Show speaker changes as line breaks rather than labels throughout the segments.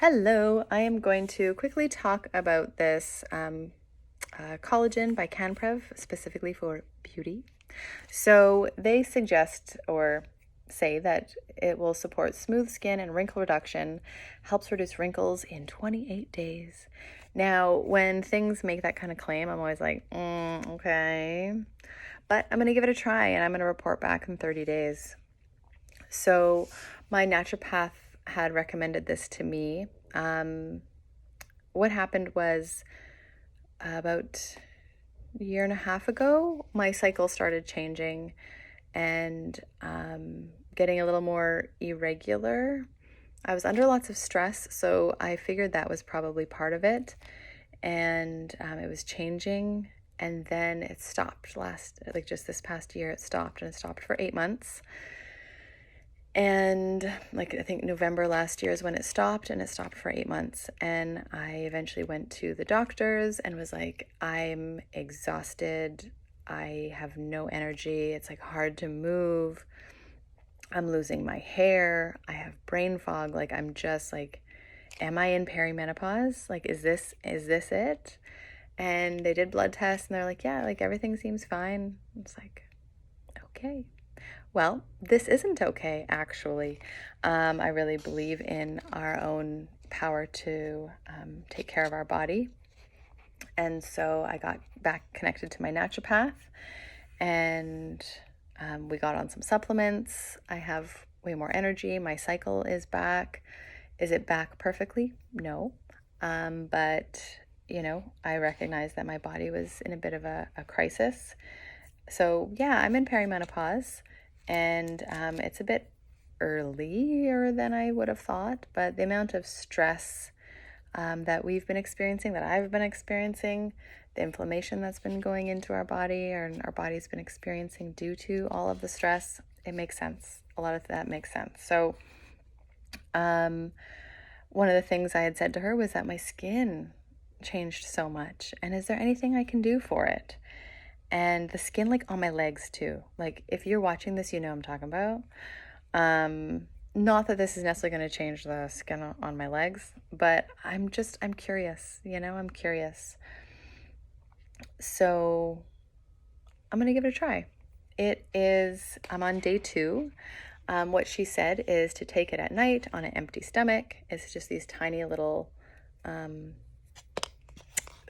Hello, I am going to quickly talk about this collagen by CanPrev, specifically for beauty. So they suggest or say that it will support smooth skin and wrinkle reduction, helps reduce wrinkles in 28 days. Now, when things make that kind of claim, I'm always like, okay. But I'm going to give it a try and I'm going to report back in 30 days. So my naturopath had recommended this to me. What happened was about a year and a half ago, my cycle started changing and getting a little more irregular. I was under lots of stress, so I figured that was probably part of it. And it was changing, and then it stopped just this past year, it stopped, and it stopped for 8 months. And I think November last year is when it stopped, and it stopped for 8 months. And I eventually went to the doctors and was like, I'm exhausted. I have no energy. It's hard to move. I'm losing my hair. I have brain fog. I'm just am I in perimenopause? Is this it? And they did blood tests and they're like, yeah, everything seems fine. It's okay. Well, this isn't okay, actually. I really believe in our own power to take care of our body. And so I got back connected to my naturopath, and we got on some supplements. I have way more energy. My cycle is back. Is it back perfectly? No. But, I recognized that my body was in a bit of a crisis. So, yeah, I'm in perimenopause. And it's a bit earlier than I would have thought, but the amount of stress that we've been experiencing, that I've been experiencing, the inflammation that's been going into our body, or our body's been experiencing due to all of the stress, it makes sense. A lot of that makes sense. So one of the things I had said to her was that my skin changed so much, and is there anything I can do for it? And the skin on my legs too. If you're watching this, you know what I'm talking about. Not that this is necessarily going to change the skin on my legs, but I'm curious, I'm curious. So I'm going to give it a try. I'm on day 2. What she said is to take it at night on an empty stomach. It's just these tiny little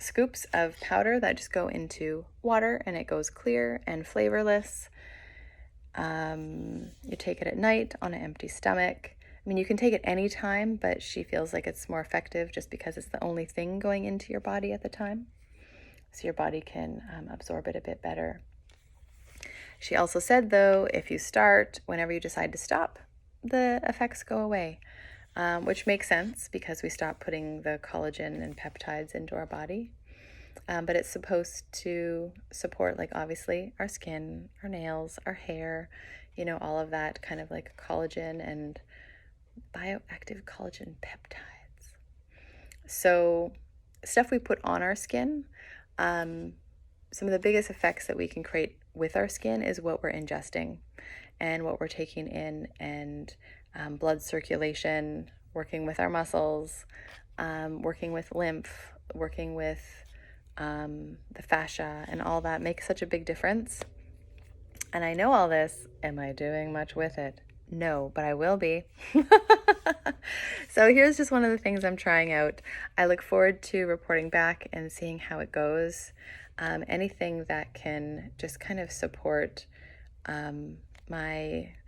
scoops of powder that just go into water, and it goes clear and flavorless. You take it at night on an empty stomach. I mean, you can take it anytime, but she feels like it's more effective just because it's the only thing going into your body at the time. So your body can absorb it a bit better. She also said, though, if you start, whenever you decide to stop, the effects go away. Which makes sense because we stop putting the collagen and peptides into our body. But it's supposed to support, obviously, our skin, our nails, our hair, all of that kind of collagen and bioactive collagen peptides. So stuff we put on our skin, some of the biggest effects that we can create with our skin is what we're ingesting and what we're taking in, and blood circulation, working with our muscles, working with lymph, working with the fascia, and all that makes such a big difference. And I know all this. Am I doing much with it? No, but I will be. So here's just one of the things I'm trying out. I look forward to reporting back and seeing how it goes. Anything that can just kind of support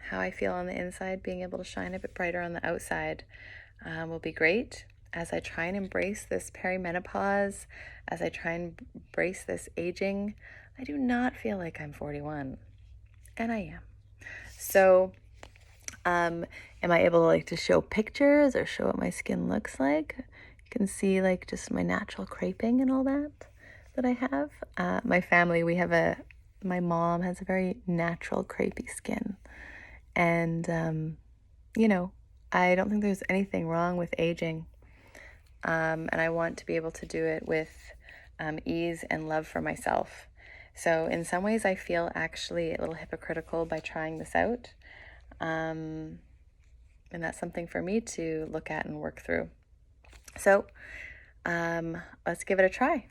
how I feel on the inside, being able to shine a bit brighter on the outside, will be great as I try and embrace this perimenopause, as I try and embrace this aging. I do not feel like I'm 41, and I am. So am I able to show pictures or show what my skin looks like? You can see just my natural creping and all that I have. My family, my mom has a very natural crepey skin, and I don't think there's anything wrong with aging, and I want to be able to do it with ease and love for myself. So in some ways I feel actually a little hypocritical by trying this out, and that's something for me to look at and work through. So let's give it a try.